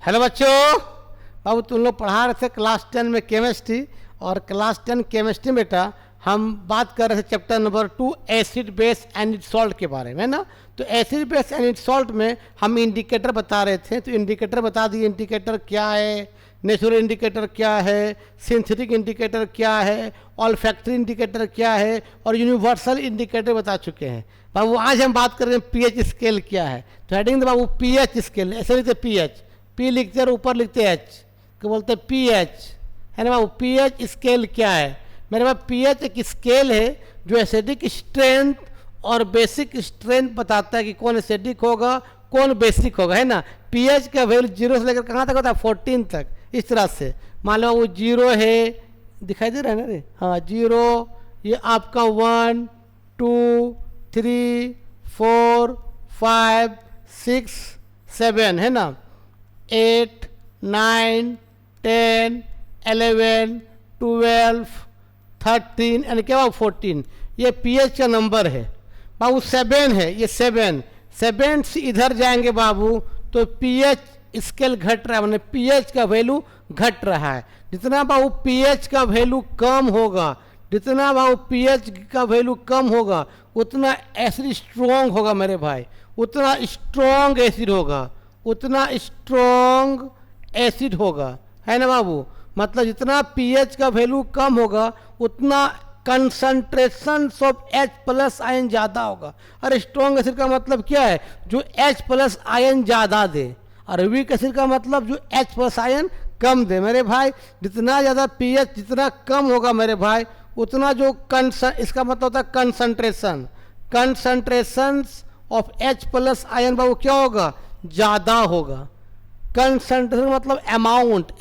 Hello बच्चों, बाबू तुम लोग पढ़ा रहे थे क्लास 10 में केमिस्ट्री, और क्लास 10 केमिस्ट्री में बेटा हम बात कर रहे थे chapter number 2 acid base and it's salt के बारे में ना। तो acid base and it's salt में हम इंडिकेटर बता रहे थे, तो इंडिकेटर बता दिए इंडिकेटर क्या है, नेचुरल इंडिकेटर क्या है, सिंथेटिक इंडिकेटर क्या है, ऑल्फैक्टरी इंडिकेटर क्या है, और यूनिवर्सल इंडिकेटर बता चुके हैं। बाबू आज हम बात कर रहे हैं पीएच स्केल क्या है। तो हेडिंग दे बाबू पीएच स्केल, ऐसे लिखते पीएच, पी लिखते हैं ऊपर लिखते हैं एच, को बोलते हैं पीएच, है ना बाबू। पीएच स्केल क्या है मेरे पास? पीएच एक स्केल है जो एसिडिक स्ट्रेंथ और बेसिक स्ट्रेंथ बताता है कि कौन एसिडिक होगा कौन बेसिक होगा, है ना। पीएच का वैल्यू 0 से लेकर कहाँ तक होता है? 14 तक। इस तरह से मान लो वो 0 है, दिखाई दे रहा है ना रे? हाँ 0, ये आपका 1 2 3 4 5 6 7 है ना, 8 9 10 11 12 13 एंड क्या बाबू 14, ये पीएच का नंबर है बाबू। 7 है, ये 7 से इधर जाएंगे बाबू तो पीएच स्केल घट रहा है, मैंने पीएच का वैल्यू घट रहा है। जितना बाबू पीएच का वैल्यू कम होगा, जितना बाबू पीएच का वैल्यू कम होगा उतना एसिड स्ट्रॉन्ग होगा मेरे भाई, उतना स्ट्रॉन्ग एसिड होगा, उतना स्ट्रॉन्ग एसिड होगा, है ना बाबू। मतलब जितना पीएच का वैल्यू कम होगा उतना concentration of H plus ion ज़्यादा होगा। और स्ट्रॉन्ग एसिड का मतलब क्या है? जो H प्लस आयन ज़्यादा दे, और वीक एसिड का मतलब जो H प्लस आयन कम दे मेरे भाई। जितना ज़्यादा पीएच जितना कम होगा मेरे भाई उतना जो इसका मतलब होता है concentration of H plus ion बाबू क्या होगा? ज़्यादा होगा। कंसंट्रेशन मतलब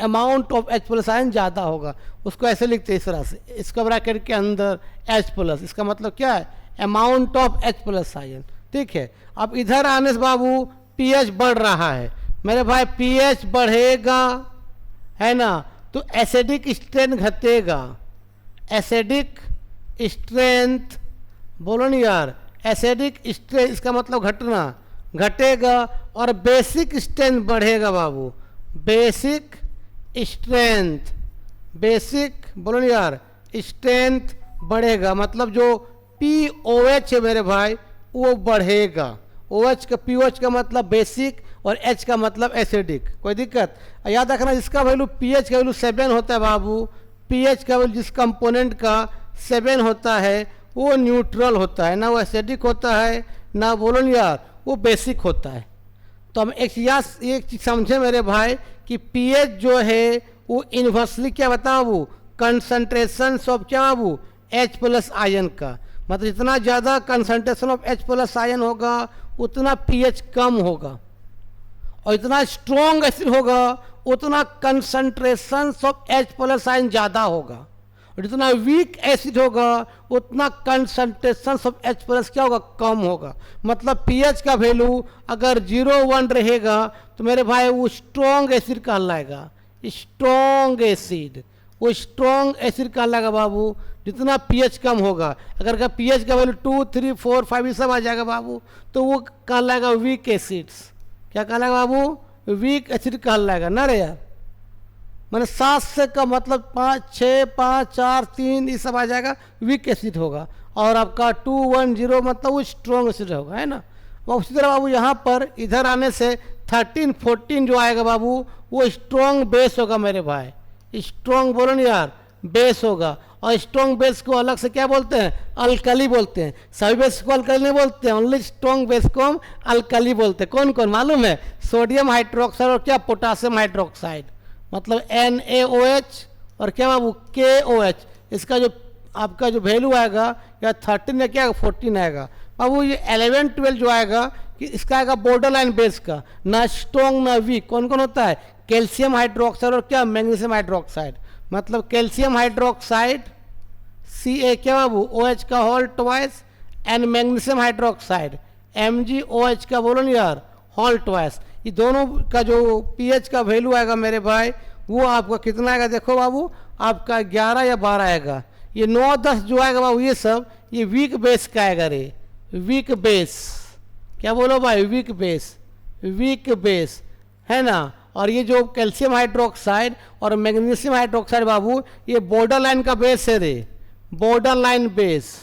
amount of H plus ion ज़्यादा होगा, उसको ऐसे लिखते हैं इस तरह से, इसका ब्रैकेट के अंदर H प्लस, इसका मतलब क्या है? Amount of H plus ion, ठीक है। अब इधर आने से बाबू पीएच बढ़ रहा है मेरे भाई, पीएच बढ़ेगा है ना, तो एसिडिक स्ट्रेंथ घटेगा। एसिडिक स्ट्रेंथ बोलो नहीं यार, एसिडिक स्ट्रेंथ इसका मतलब घटना, घटेगा। और बेसिक स्ट्रेंथ बढ़ेगा बाबू, बेसिक स्ट्रेंथ, बेसिक बोलो नहीं यार, स्ट्रेंथ बढ़ेगा। मतलब जो POH है मेरे भाई वो बढ़ेगा। OH का POH का मतलब बेसिक और H का मतलब एसिडिक। कोई दिक्कत? याद रखना जिसका वैल्यू pH का वैल्यू 7 होता है बाबू, pH का वैल्यू जिस कंपोनेंट का 7 होता है वो न्यूट्रल होता है, ना वो एसिडिक होता है ना बोलो नहीं यार वो बेसिक होता है। तो हम एक चीज़ समझे मेरे भाई कि पीएच जो है वो इन्वर्सली क्या बताओ, कंसंट्रेशन ऑफ क्या बाबू? H प्लस आयन का। मतलब जितना ज़्यादा concentration of H plus ion होगा उतना पीएच कम होगा, और इतना स्ट्रॉन्ग एसिड होगा उतना concentration of H plus ion ज़्यादा होगा, और जितना वीक एसिड होगा उतना कंसंट्रेशन ऑफ H प्लस क्या होगा? कम होगा। मतलब पीएच का वैल्यू अगर 0-1 रहेगा तो मेरे भाई वो स्ट्रॉन्ग एसिड कहलाएगा, स्ट्रॉन्ग एसिड, वो स्ट्रॉन्ग एसिड कहलाएगा बाबू जितना पीएच कम होगा। अगर का पीएच का वैल्यू 2 3 4 5 ये सब आ जाएगा बाबू तो वो कहलाएगा वीक एसिड्स। क्या कहलाएगा बाबू? वीक एसिड कहलाएगा ना रे यार। मैंने 7 से का मतलब 5 6 5 4 3 ये सब आ जाएगा, वीक एसिड होगा। और आपका 2 1 0 मतलब वो स्ट्रॉन्ग एसिड होगा, है ना। उसी तरह बाबू यहाँ पर इधर आने से 13 14 जो आएगा बाबू वो स्ट्रॉन्ग बेस होगा मेरे भाई। स्ट्रॉन्ग बोलो नहीं यार, बेस होगा। और स्ट्रॉन्ग बेस को अलग से क्या बोलते हैं? अल्कली बोलते हैं। सभी बेस को अल्कली नहीं बोलते हैं, ओनली स्ट्रॉन्ग बेस को हम अल्कली बोलते हैं। कौन कौन मालूम है? सोडियम हाइड्रोक्साइड और क्या पोटासियम हाइड्रोक्साइड, मतलब NaOH और क्या बाबू KOH। इसका जो आपका जो वैल्यू आएगा या 13 या क्या 14 आएगा बाबू। ये 11 12 जो आएगा कि इसका आएगा बॉर्डर लाइन बेस का, ना स्ट्रॉन्ग ना वीक। कौन कौन होता है? कैल्शियम हाइड्रोक्साइड और क्या मैग्नीशियम हाइड्रोक्साइड। मतलब कैल्शियम हाइड्रोक्साइड Ca क्या बाबू OH का whole twice, and magnesium hydroxide MgOH का बोलो नहीं यार होल ट्वाइस। ये दोनों का जो पीएच का वैल्यू आएगा मेरे भाई वो आपका कितना आएगा? देखो बाबू आपका 11 या 12 आएगा। ये 9 10 जो आएगा बाबू ये सब ये वीक बेस का आएगा रे, वीक बेस। क्या बोलो भाई? वीक बेस, वीक बेस है ना। और ये जो कैल्शियम हाइड्रोक्साइड और मैग्नीशियम हाइड्रोक्साइड बाबू, ये बॉर्डर लाइन का बेस है रे, border line base,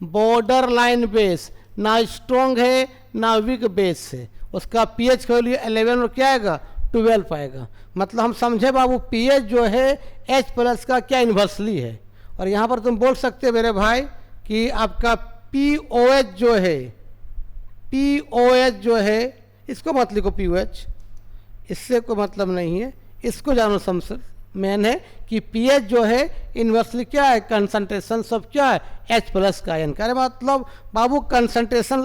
border line base, ना स्ट्रॉन्ग है ना वीक बेस है। उसका पीएच का वैल्यू 11 और क्या आएगा 12 आएगा। मतलब हम समझे बाबू पीएच जो है H+ का क्या इन्वर्सली है। और यहाँ पर तुम बोल सकते हो मेरे भाई कि आपका POH जो है, POH जो है, इसको मत लिखो POH, इससे कोई मतलब नहीं है, इसको जानो समझ मेन है कि पीएच जो है इन्वर्सली क्या है, कंसंट्रेशन ऑफ क्या है H+ का आयन का। मतलब बाबू कंसंट्रेशन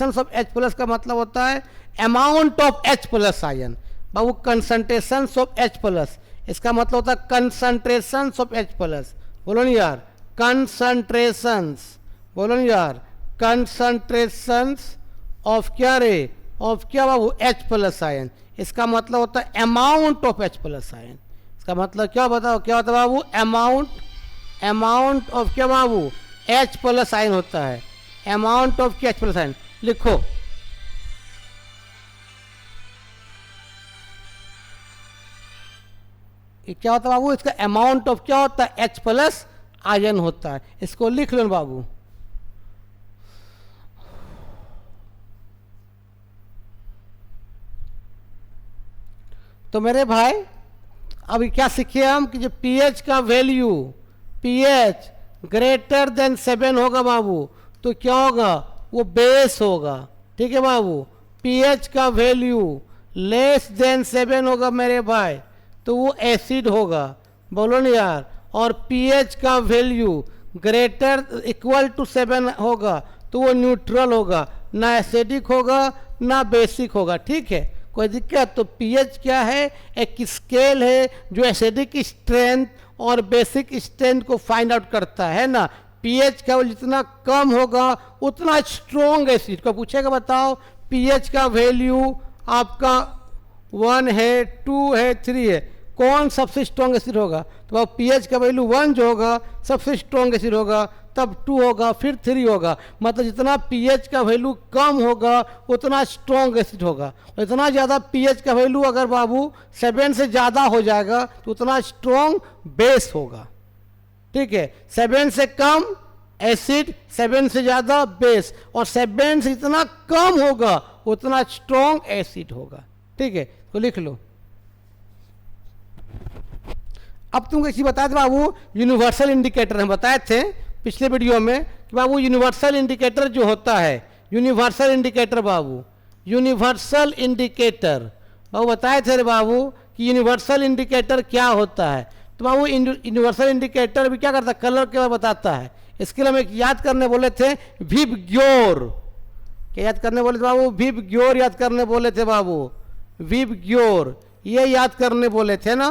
ऑफ H+ का मतलब होता है amount of H+ ion. Babu concentration of H+, इसका मतलब होता है कंसंट्रेशन ऑफ H+। बोलो नहीं यार, कंसंट्रेशंस, बोलो नहीं यार, कंसंट्रेशंस ऑफ क्या रे, ऑफ क्या बाबू H+ आयन। इसका मतलब होता है अमाउंट ऑफ H+ आयन। इसका मतलब क्या बताओ, क्या होता है बाबू, अमाउंट ऑफ क्या बाबू H+ आयन होता है, अमाउंट ऑफ क्या H+ आयन। लिखो ये क्या होता है बाबू, इसका अमाउंट ऑफ क्या होता है H+ आयन होता है। इसको लिख लो बाबू। तो मेरे भाई अभी क्या सीखे हम कि जो पीएच का वैल्यू, पीएच ग्रेटर देन 7 होगा बाबू तो क्या होगा, वो बेस होगा। ठीक है बाबू, पीएच का वैल्यू लेस देन 7 होगा मेरे भाई तो वो एसिड होगा। बोलो ना यार। और पीएच का वैल्यू ग्रेटर इक्वल टू 7 होगा तो वो न्यूट्रल होगा, ना एसिडिक होगा ना बेसिक होगा। ठीक है, कोई दिक्कत। तो पीएच क्या है, एक स्केल है जो एसिडिक स्ट्रेंथ और बेसिक स्ट्रेंथ को फाइंड आउट करता है ना। पीएच का जितना कम होगा उतना स्ट्रॉन्ग एसिड को पूछेगा, बताओ पीएच का वैल्यू आपका 1 है, 2 है, 3 है, कौन सबसे स्ट्रॉन्ग एसिड होगा। तो अब पीएच का वैल्यू 1 जो होगा सबसे स्ट्रॉन्ग एसिड होगा, तब 2 होगा, फिर 3 होगा। मतलब जितना पीएच का वैल्यू कम होगा उतना स्ट्रॉन्ग एसिड होगा, और इतना ज़्यादा पीएच का वैल्यू अगर बाबू 7 से ज़्यादा हो जाएगा तो उतना स्ट्रॉन्ग बेस होगा। ठीक है, 7 से कम एसिड, 7 से ज़्यादा बेस, और 7 से जितना कम होगा उतना स्ट्रॉन्ग एसिड होगा। ठीक है, तो लिख लो। अब तुमको इसी बताए थे बाबू यूनिवर्सल इंडिकेटर, हम बताए थे पिछले वीडियो में कि बाबू यूनिवर्सल इंडिकेटर जो होता है, यूनिवर्सल इंडिकेटर बाबू, यूनिवर्सल इंडिकेटर बाबू बताए थे रे बाबू कि यूनिवर्सल इंडिकेटर क्या होता है। तो बाबू यूनिवर्सल इंडिकेटर भी क्या करता है, कलर के बाद बताता है। इसके लिए हम एक याद करने बोले थे विबग्योर, क्या याद करने बोले थे बाबू, विबग्योर याद करने बोले थे बाबू, विबग्योर ये याद करने बोले थे ना।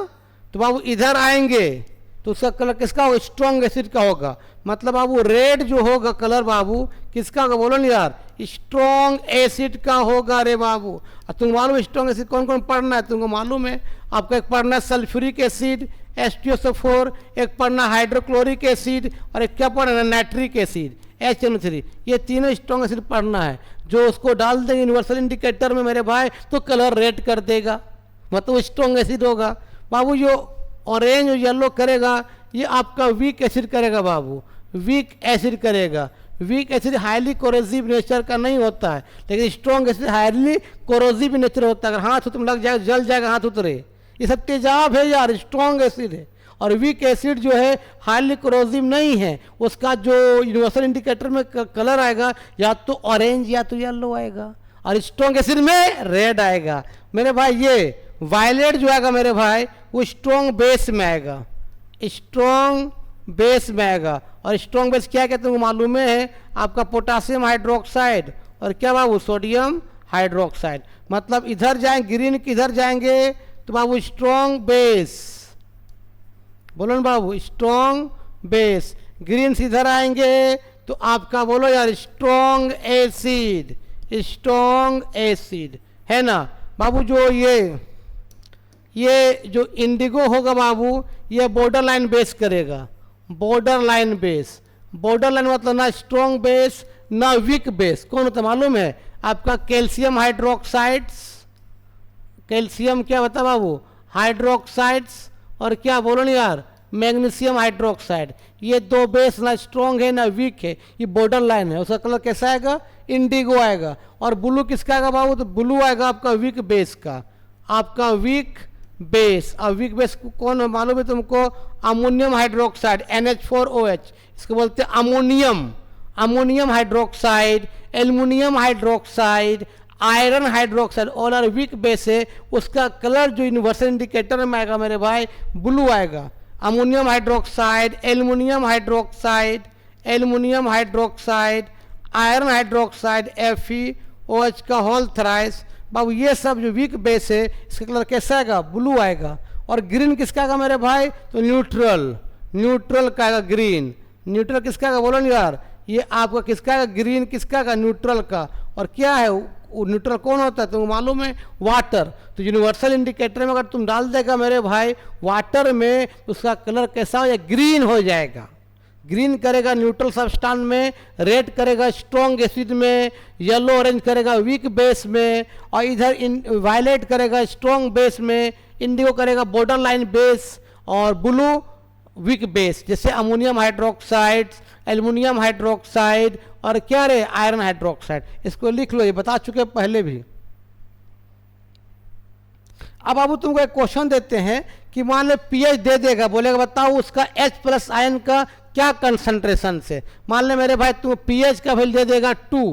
तो बाबू इधर आएंगे तो उसका कलर किसका होगा, स्ट्रॉन्ग एसिड का होगा। मतलब बाबू रेड जो होगा कलर बाबू किसका होगा, बोलो ना यार, स्ट्रॉन्ग एसिड का होगा रे बाबू। और तुम मालूम स्ट्रॉन्ग एसिड कौन कौन पढ़ना है, तुमको मालूम है। आपका एक पढ़ना है सल्फ्यूरिक एसिड H2SO4, एक पढ़ना हाइड्रोक्लोरिक एसिड, और एक क्या पढ़ना है नाइट्रिक एसिड HNO3। ये तीनों स्ट्रॉन्ग एसिड पढ़ना है। जो उसको डाल देंगे यूनिवर्सल इंडिकेटर में मेरे भाई तो कलर रेड कर देगा, मतलब स्ट्रॉन्ग एसिड होगा बाबू। जो ऑरेंज और येलो करेगा ये आपका वीक एसिड करेगा बाबू, वीक एसिड करेगा। Weak acid highly corrosive nature का नहीं होता है, लेकिन strong acid highly corrosive nature होता है। अगर हाथ तुम लग जाएगा जल जाएगा हाथ उतरे, ये सब तेजाब है यार, स्ट्रॉन्ग एसिड है। और वीक एसिड जो है हाईली कोरोसिव नहीं है, उसका जो यूनिवर्सल इंडिकेटर में कलर आएगा या तो ऑरेंज या तो येलो आएगा, और स्ट्रॉन्ग एसिड में रेड आएगा। मेरे भाई ये वायलेट जो आएगा मेरे भाई वो स्ट्रॉन्ग बेस में आएगा, स्ट्रॉन्ग बेस में आएगा। और स्ट्रॉन्ग बेस क्या कहते हैं मालूम है आपका, पोटासियम हाइड्रोक्साइड और क्या बाबू सोडियम हाइड्रोक्साइड। मतलब इधर जाएंगे ग्रीन किधर जाएंगे तो बाबू स्ट्रॉन्ग बेस, बोलो ना बाबू स्ट्रॉन्ग बेस। ग्रीन से इधर आएंगे तो आपका बोलो यार स्ट्रॉन्ग एसिड, स्ट्रॉन्ग एसिड है ना बाबू। जो ये जो इंडिगो होगा बाबू ये बॉर्डर लाइन बेस करेगा, border line base. Border line मतलब ना स्ट्रॉन्ग बेस ना वीक बेस। कौन होता मालूम है आपका कैल्शियम हाइड्रोक्साइड्स, कैल्शियम क्या बता बाबू हाइड्रोक्साइड्स, और क्या बोलो नहीं यार मैग्नीशियम हाइड्रोक्साइड। ये दो बेस ना स्ट्रॉन्ग है ना वीक है, ये बॉर्डर लाइन है। उसका कलर कैसा आएगा इंडिगो आएगा। और ब्लू किसका आएगा बाबू, तो ब्लू आएगा आपका वीक बेस का, आपका वीक बेस। और वीक बेस कौन मालूम है तुमको, अमोनियम हाइड्रोक्साइड NH4OH, इसको बोलते हैं ammonium, ammonium hydroxide, aluminium hydroxide, iron hydroxide, all are weak base है। उसका कलर जो यूनिवर्सल इंडिकेटर में आएगा मेरे भाई ब्लू आएगा। Ammonium hydroxide, aluminium hydroxide, aluminium hydroxide, iron hydroxide FeOH का होल थ्राइस, बाबू ये सब जो वीक बेस है इसका कलर कैसा आएगा ब्लू आएगा। और ग्रीन किसका आएगा मेरे भाई, तो न्यूट्रल, न्यूट्रल का आएगा ग्रीन। न्यूट्रल किसका आएगा बोलो नहीं यार, ये आपका किसका आएगा ग्रीन, किसका आएगा न्यूट्रल का। और क्या है वो न्यूट्रल कौन होता है तुमको मालूम है, वाटर। तो यूनिवर्सल इंडिकेटर में अगर तुम डाल देगा मेरे भाई वाटर में, उसका कलर कैसा हो जाएगा ग्रीन हो जाएगा। ग्रीन करेगा न्यूट्रल सब्सटेंस में, रेड करेगा स्ट्रॉन्ग एसिड में, येलो ऑरेंज करेगा वीक बेस में, और इधर वायलेट करेगा स्ट्रॉन्ग बेस में, इंडिगो करेगा बॉर्डर लाइन बेस, और ब्लू वीक बेस जैसे अमोनियम हाइड्रोक्साइड, एल्युमिनियम हाइड्रोक्साइड, और क्या रे आयरन हाइड्रोक्साइड। इसको लिख लो, ये बता चुके पहले भी। अब बाबू तुमको एक क्वेश्चन देते हैं कि मान लो पीएच दे देगा, बोलेगा बताओ उसका H+ आयन का क्या कंसंट्रेशन से। मान ले मेरे भाई तुम पीएच का वैल्यू दे देगा 2,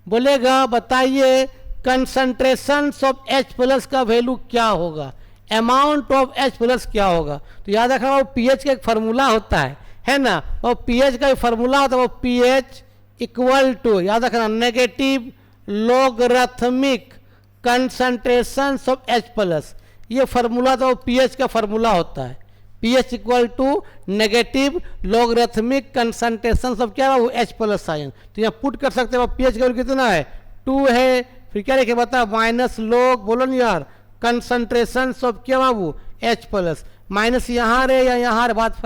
बोलेगा बताइए कंसंट्रेशन ऑफ H+ का वैल्यू क्या होगा, अमाउंट ऑफ H+ क्या होगा। तो याद रखना वो पीएच का एक फार्मूला होता है ना, वो पीएच का एक फार्मूला होता है, वो पीएच इक्वल टू, याद रखना negative logarithmic concentration of H+। ये फार्मूला तो पीएच का फार्मूला होता है, pH equal to negative logarithmic concentration of क्या वो H+ आयन। तो यहाँ पुट कर सकते हो पीएच का कितना है 2 है, फिर क्या लिखे बता माइनस लोग, बोलो नहीं यार कंसंट्रेशन ऑफ क्या बाबू H+। माइनस यहाँ रे या यहाँ रे, बात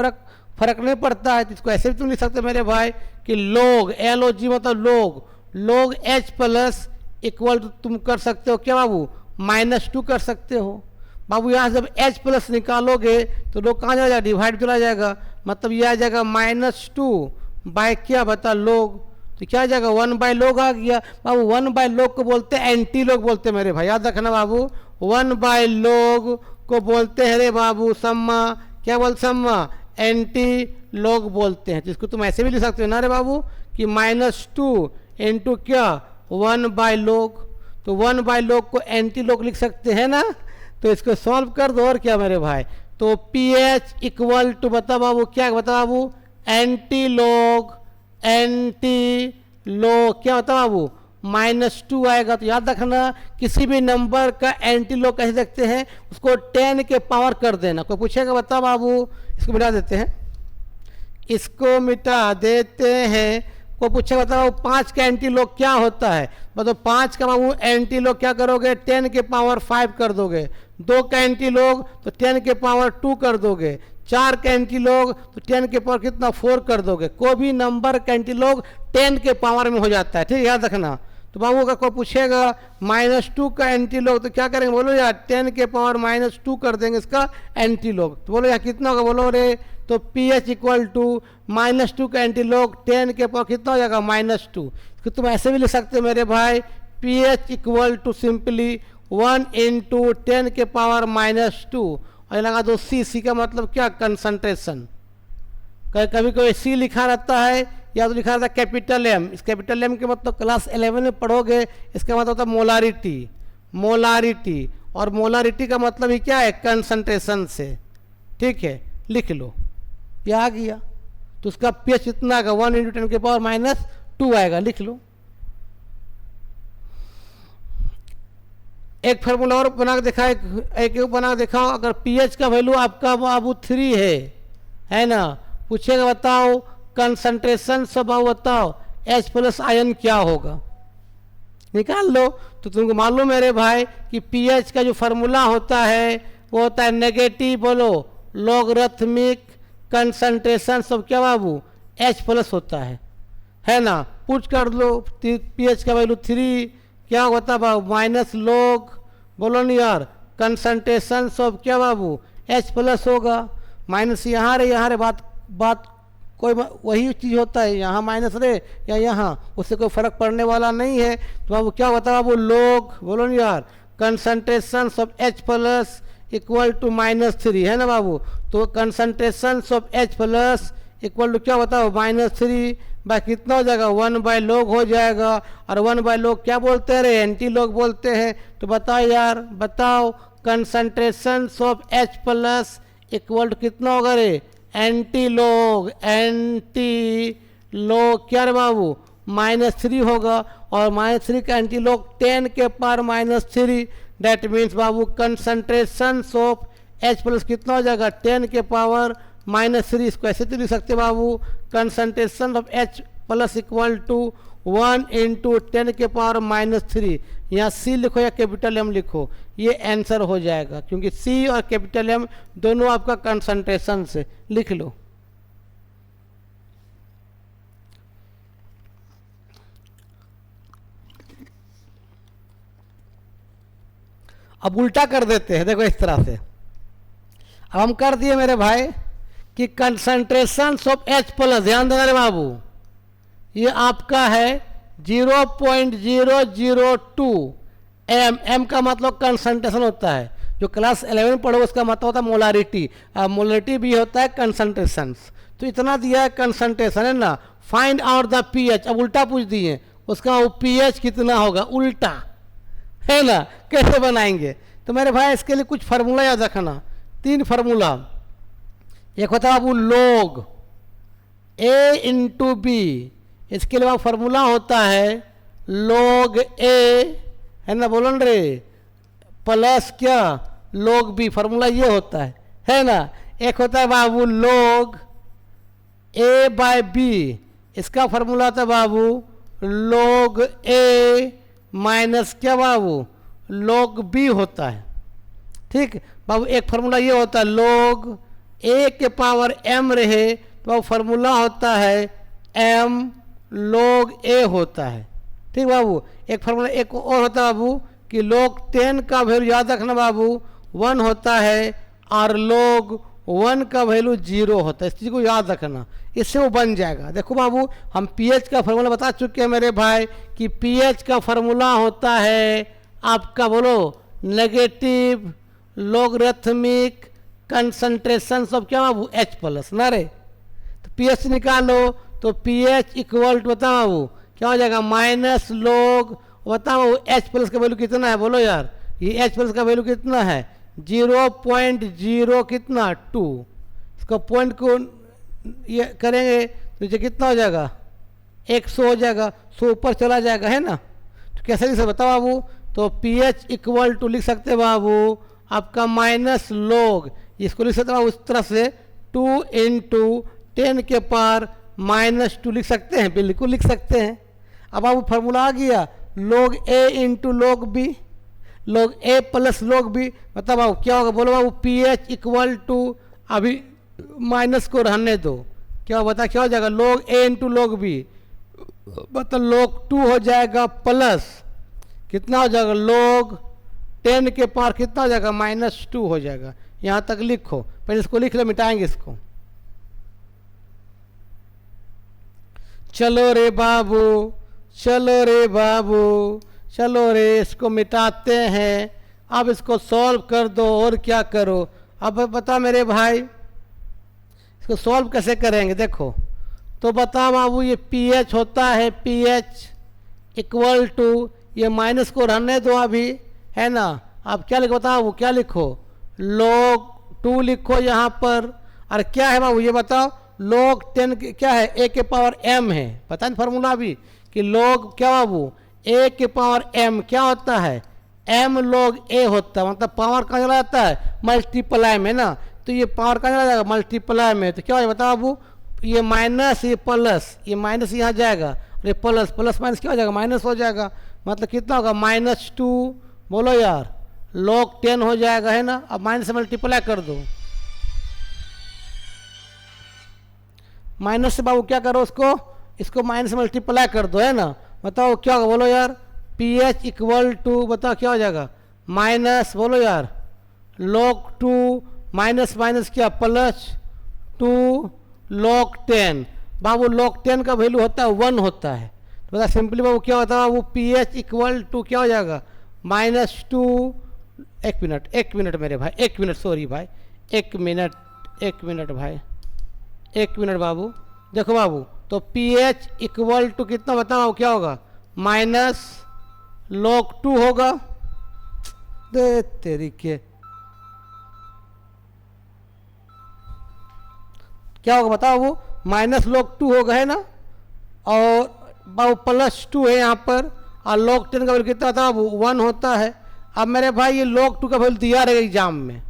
फर्क नहीं पड़ता है। तो इसको ऐसे भी तुम लिख सकते मेरे भाई कि लोग LOG मतलब लोग H+ इक्वल टू तुम कर सकते हो क्या बाबू -2 कर सकते हो। बाबू यहाँ जब H+ निकालोगे तो लोग कहाँ जाएगा डिवाइड चला जाएगा, मतलब ये आ जाएगा -2 बाय क्या बता लोग, तो क्या आ जाएगा 1 log आ गया। बाबू 1 log को बोलते हैं एंटी लोग बोलते हैं मेरे भाई, याद रखना बाबू 1 log को बोलते हैं रे बाबू सम्मा, क्या बोलते सम्मा एंटी लोग बोलते हैं। जिसको तुम ऐसे भी लिख सकते हो ना रे बाबू कि -2 इंटू क्या 1 log, तो 1 log को एंटी लोग लिख सकते हैं ना। तो इसको सॉल्व कर दो और क्या मेरे भाई, तो पीएच इक्वल टू बता बाबू क्या बता बाबू एंटी लोग क्या बता बाबू -2 आएगा। तो याद रखना किसी भी नंबर का एंटी लोग कैसे देखते हैं, उसको 10 के पावर कर देना। कोई पूछेगा बता बाबू, इसको मिटा देते हैं, इसको मिटा देते हैं। को पूछेगा बताओ 5 का एंटी लोग क्या होता है, मतलब 5 का बाबू एंटी लोग क्या करोगे 10 के पावर 5 कर दोगे। 2 का एंटी लोग तो 10 के पावर 2 कर दोगे। 4 का एंटी लोग तो 10 के पावर कितना 4 कर दोगे। कोई भी नंबर का एंटी लोग 10 के पावर में हो जाता है, ठीक है याद रखना। तो बाबू का कोई पूछेगा -2 का एंटी लोग तो क्या करेंगे, बोलो यार 10 के पावर -2 कर देंगे इसका एंटी लोग। तो बोलो यार कितना होगा, बोलो रे तो पीएच इक्वल टू -2 का एंटी लोग 10 के पावर कितना हो जाएगा -2। तो तुम ऐसे भी लिख सकते हो मेरे भाई पीएच इक्वल टू सिंपली 1 × 10 के पावर -2 और लगा दो सी का मतलब क्या कंसंट्रेशन। कभी कभी सी लिखा रहता है या तो लिखा रहता है कैपिटल एम। इस कैपिटल एम के मतलब क्लास 11 में पढ़ोगे, इसका मतलब होता है मोलारिटी, और मोलारिटी का मतलब ही क्या है कंसंट्रेशन से, ठीक है लिख लो ये आ गया। तो उसका पीएच इतना आएगा 1 × 10 के पावर -2 आएगा, लिख लो। एक फार्मूला और बना के दिखा, एक बना के दिखाओ। अगर पीएच का वैल्यू आपका बाबू 3 है ना, पूछेगा बताओ कंसंट्रेशन सब बाबू बताओ H+ आयन क्या होगा, निकाल लो। तो तुमको मालूम है रे भाई कि पीएच का जो फार्मूला होता है वो होता है नेगेटिव बोलो लोगरिथमिक कंसंट्रेशन सब क्या बाबू H+ होता है ना। पुट कर लो पीएच का वैल्यू 3 क्या होता है बाबू बोलो नहीं यार, कंसंट्रेशन ऑफ क्या बाबू, H प्लस होगा। माइनस यहाँ रे बात बात कोई वही चीज़ होता है, यहाँ माइनस रे या यहाँ, उससे कोई फर्क पड़ने वाला नहीं है। तो बाबू क्या होता है बाबू, लोग, बोलो नहीं यार, concentration of H plus equal to -3 है ना बाबू। तो concentration of H plus equal to क्या होता है, -3 बाय कितना हो जाएगा, 1/log हो जाएगा। और 1/log क्या बोलते हैं रे, एंटी लॉग बोलते हैं। तो बताओ यार, बताओ concentration of H plus equal to कितना होगा रे, एंटी लॉग क्या रे बाबू, -3 होगा। और -3 का एंटी लॉग 10 के power -3, that means Babu concentration of H plus कितना हो जाएगा, 10 के पावर -3। इसको ऐसे तो लिख सकते बाबू, concentration of H plus equal to 1 × 10 के पावर -3। यहाँ C लिखो या कैपिटल M लिखो, ये आंसर हो जाएगा, क्योंकि C और कैपिटल M दोनों आपका कंसंट्रेशन से, लिख लो। अब उल्टा कर देते हैं, देखो इस तरह से। अब हम कर दिए मेरे भाई कि कंसंट्रेशन ऑफ H प्लस, ध्यान देना रे बाबू, ये आपका है 0.002 m का मतलब कंसंट्रेशन होता है। जो क्लास 11 पढ़ो उसका मतलब होता है मोलारिटी, मोलारिटी भी होता है कंसंट्रेशन। तो इतना दिया है कंसंट्रेशन है ना, फाइंड आउट द pH। अब उल्टा पूछ दिए, उसका pH कितना होगा, उल्टा है ना, कैसे बनाएंगे। तो मेरे भाई इसके लिए कुछ फार्मूला याद रखना, 3 फार्मूला। एक होता है बाबू log A × B, इसके लिए फार्मूला होता है log A है ना, बोलो न रे, प्लस क्या log B, फार्मूला ये होता है ना। एक होता है बाबू log A/B, इसका फार्मूला होता है बाबू log A माइनस क्या बाबू, log B होता है। ठीक बाबू, एक फार्मूला ये होता है log A के पावर M रहे तो फार्मूला होता है M log A होता है। ठीक बाबू, एक फार्मूला एक और होता है बाबू कि log 10 का वैल्यू याद रखना बाबू 1 होता है, और log 1 का वैल्यू 0 होता है। इस चीज़ को याद रखना, इससे वो बन जाएगा। देखो बाबू, हम pH का फार्मूला बता चुके हैं मेरे भाई कि pH का फार्मूला होता है आपका, बोलो, नेगेटिव लॉगरिथमिक कंसंट्रेशन ऑफ क्या बाबू, H प्लस ना रे। तो pH निकालो, तो pH इक्वल टू बताओ बाबू क्या हो जाएगा, -log, बताओ बाबू H प्लस का वैल्यू कितना है, बोलो यार, ये H प्लस का वैल्यू कितना है, 0.0 कितना 2। इसको पॉइंट को ये करेंगे तो ये कितना हो जाएगा, 100 हो जाएगा, 100 ऊपर चला जाएगा है ना। तो कैसे लिख सकते बताओ बाबू, तो pH इक्वल टू लिख सकते बाबू आपका -log, इसको लिख सकते बाबू उस तरह से 2 × 10 के पावर -2 लिख सकते हैं, बिल्कुल लिख सकते हैं। अब बाबू फार्मूला आ गया log A × log B, log A plus log B, मतलब बाबू क्या होगा, बोलो बाबू pH इक्वल टू, अभी माइनस को रहने दो, क्या बता क्या हो जाएगा, log A × log B, मतलब log 2 हो जाएगा, प्लस कितना हो जाएगा, log 10 के पावर कितना हो जाएगा, -2 हो जाएगा। यहाँ तक लिखो, पहले इसको लिख लो, मिटाएंगे इसको। चलो रे बाबू, चलो रे बाबू, चलो रे, इसको मिटाते हैं। अब इसको सॉल्व कर दो, और क्या करो। अब बता मेरे भाई, इसको सॉल्व कैसे करेंगे, देखो तो बता बाबू, ये pH होता है, pH इक्वल टू, ये माइनस को रहने दो अभी है ना। आप क्या लिखो बताओ, वो क्या लिखो, log 2 लिखो यहाँ पर। और क्या है बाबू ये बताओ, log 10 क्या है, A के पावर M है, पता नहीं फार्मूला अभी कि log क्या बाबू, A के पावर M क्या होता है, M log A होता है, मतलब पावर कहाँ चला जाता है, मल्टीप्लाई में ना। तो ये पावर कहाँ चला जाएगा, मल्टीप्लाई में। तो क्या हो बताओ बाबू, ये माइनस, ये प्लस, ये माइनस यहाँ जाएगा, ये प्लस, प्लस माइनस क्या हो जाएगा, माइनस हो जाएगा, मतलब कितना होगा, -2, बोलो यार, log 10 हो जाएगा है ना। अब माइनस से मल्टीप्लाई कर दो, माइनस से बाबू क्या करो उसको, इसको माइनस से मल्टीप्लाई कर दो है ना। बताओ क्या होगा, बोलो यार, pH इक्वल टू, बताओ क्या हो जाएगा, माइनस, बोलो यार, log 2 माइनस माइनस क्या प्लस 2 log 10। बाबू log 10 का वैल्यू होता है 1 होता है, तो बता सिंपली बाबू क्या होता है, वो पी एच इक्वल टू क्या हो जाएगा, -2। एक मिनट मेरे भाई, एक मिनट, सॉरी भाई, एक मिनट भाई, एक मिनट बाबू। देखो बाबू, तो पी एच इक्वल टू कितना बताओ क्या होगा, -log 2 होगा। दे तेरी के क्या होगा बताओ, वो -log 2 होगा है ना, और बाबू +2 है यहाँ पर, और log 10 का वैल्यू कितना था बाबू 1 होता है। अब मेरे भाई ये log 2 का वैल्यू दिया रहेगा एग्जाम में,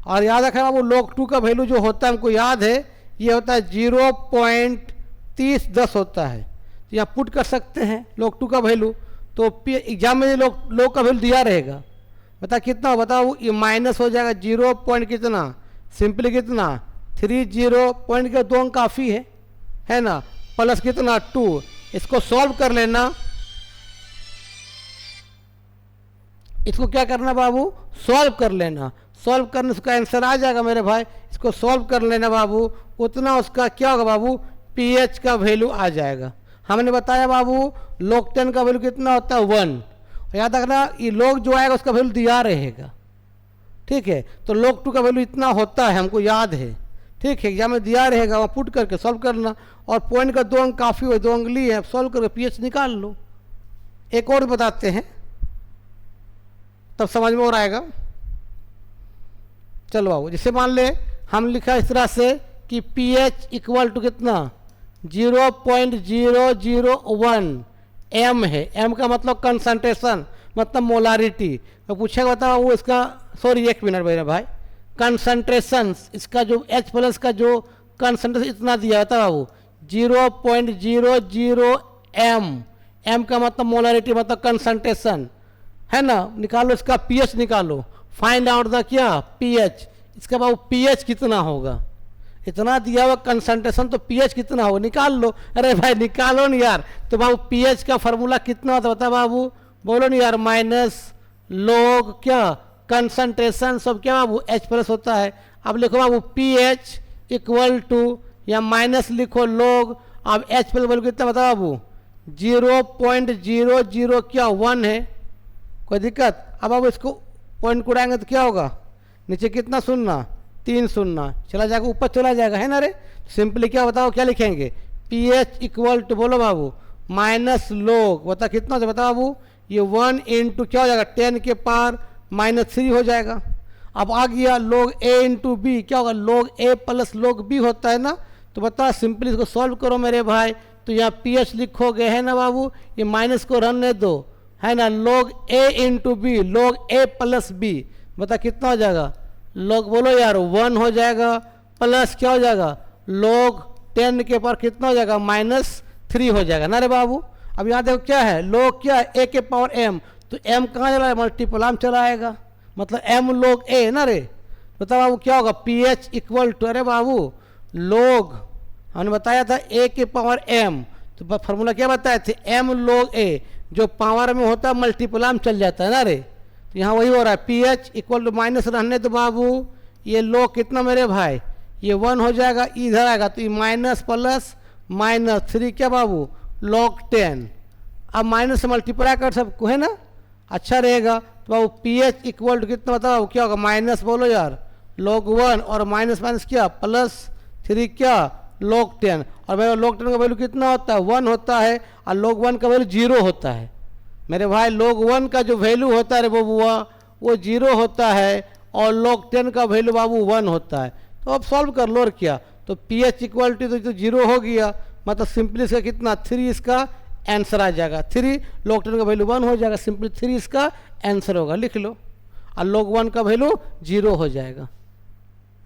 और याद रखना बाबू log 2 का वैल्यू जो होता है हमको याद है, ये होता है 0.3010 होता है, तो यहाँ पुट कर सकते हैं log 2 का वैल्यू, तो एग्जाम में log का वैल्यू दिया रहेगा। बता कितना बताओ, ये माइनस हो जाएगा 0 पॉइंट कितना, सिंपली कितना 30 पॉइंट के 2 अंक काफ़ी है ना, प्लस कितना 2। इसको सॉल्व कर लेना, इसको क्या करना बाबू, सॉल्व कर लेना, सॉल्व करने उसका आंसर आ जाएगा मेरे भाई। इसको सॉल्व कर लेना बाबू, उतना उसका क्या होगा बाबू, पीएच का वैल्यू आ जाएगा। हमने बताया बाबू log 10 का वैल्यू कितना होता है 1, याद रखना ये log जो आएगा उसका वैल्यू दिया रहेगा, ठीक है। तो log 2 का वैल्यू इतना होता है, हमको याद है, ठीक है, एग्जाम में दिया रहेगा, वहाँ पुट करके सॉल्व करना, और पॉइंट का 2 अंक काफ़ी हो, 2 अंगली है, सॉल्व करके पीएच निकाल लो। एक और बताते हैं तब समझ में और आएगा। चलो बाबू, जैसे मान ले हम लिखा इस तरह से कि पीएच इक्वल टू कितना 0.001 एम है, एम का मतलब कंसंट्रेशन, मतलब मोलारिटी। तो पूछेगा बताओ वो इसका, सॉरी एक मिनट मेरे भाई, कंसंट्रेशन इसका जो H+ का जो कंसंट्रेशन इतना दिया होता है बाबू 0.00 एम का मतलब मोलारिटी, मतलब कंसंट्रेशन है ना। निकालो इसका पीएच निकालो, फाइंड आउट द क्या पीएच, इसका बाबू पीएच कितना होगा, इतना दिया हुआ कंसंट्रेशन, तो पीएच कितना होगा निकाल लो। अरे भाई निकालो नहीं यार, तो बाबू पीएच का फार्मूला कितना होता बता बाबू, बोलो नहीं यार, -log क्या कंसंट्रेशन सब क्या बाबू H+ होता है। अब लिखो बाबू पीएच इक्वल टू, या माइनस लिखो log, अब H+ वैल्यू कितना बता बाबू 0.00 क्या 1 है, कोई दिक्कत। अब आप इसको पॉइंट को उड़ाएंगे तो क्या होगा, नीचे कितना सुनना 3 सुनना, चला जाएगा ऊपर चला जाएगा है ना। रे सिंपली क्या बताओ क्या लिखेंगे, पीएच इक्वल टू बोलो बाबू -log, बता कितना से बता बाबू, ये 1 इंटू क्या हो जाएगा 10 के पावर -3 हो जाएगा। अब आ गया log a इंटू बी, क्या होगा log a + log b होता है ना। तो बता सिंपली इसको सॉल्व करो मेरे भाई, तो यहाँ पीएच लिखोगे है ना बाबू, ये माइनस को रहने दो है ना, log a into B, log a + b, बता कितना हो जाएगा, log बोलो यार 1 हो जाएगा, प्लस क्या हो जाएगा log 10 के पावर कितना हो जाएगा -3 हो जाएगा ना रे बाबू। अब यहाँ देखो क्या है, log क्या है a के पावर m, तो m कहाँ चला है, मल्टीपल चला आएगा, मतलब m log a ना रे। बताओ बाबू क्या होगा, pH इक्वल टू, अरे बाबू log हमने बताया था a के पावर m, तो फार्मूला क्या बताए थे m log a, जो पावर में होता है मल्टीपल चल जाता है ना रे। तो यहाँ वही हो रहा है, pH इक्वल टू माइनस रहने तो बाबू ये log कितना मेरे भाई, ये 1 हो जाएगा, इधर आएगा तो ये माइनस प्लस -3 क्या बाबू log 10। अब माइनस से मल्टीप्लाई कर सबको है ना, अच्छा रहेगा। तो बाबू pH इक्वल टू कितना बताओ क्या होगा, माइनस बोलो यार log 1 और माइनस माइनस क्या +3 क्या log 10, और मेरा log 10 का वैल्यू कितना होता है 1 होता है, और log 1 का वैल्यू 0 होता है मेरे भाई। log 1 का जो वैल्यू होता है बाबूआ वो 0 होता है, और log 10 का वैल्यू बाबू 1 होता है। तो अब सॉल्व कर लो और क्या, तो pH इक्वल टू तो 0 हो गया, मतलब सिंपली इसका कितना 3 इसका आंसर आ जाएगा, 3 log 10 का वैल्यू 1 हो जाएगा, सिंपली 3 इसका आंसर होगा, लिख लो। और log 1 का वैल्यू 0 हो जाएगा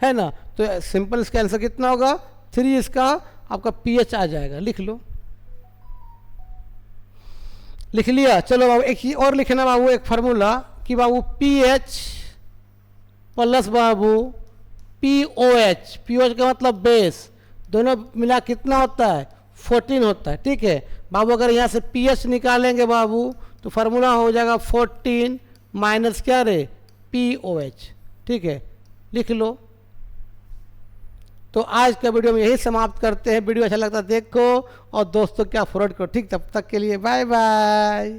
है ना, तो सिंपल इसका आंसर कितना होगा 3 इसका आपका pH आ जाएगा, लिख लो। लिख लिया, चलो बाबू एक ही और लिखना बाबू, एक फार्मूला कि बाबू pH प्लस बाबू POH, POH का मतलब बेस, दोनों मिला कितना होता है 14 होता है, ठीक है बाबू। अगर यहाँ से pH निकालेंगे बाबू तो फार्मूला हो जाएगा 14 माइनस क्या रे, POH। ठीक है, लिख लो। तो आज का वीडियो में यही समाप्त करते हैं। वीडियो अच्छा लगता है देखो और दोस्तों क्या फॉरवर्ड करो। ठीक, तब तक के लिए बाय बाय।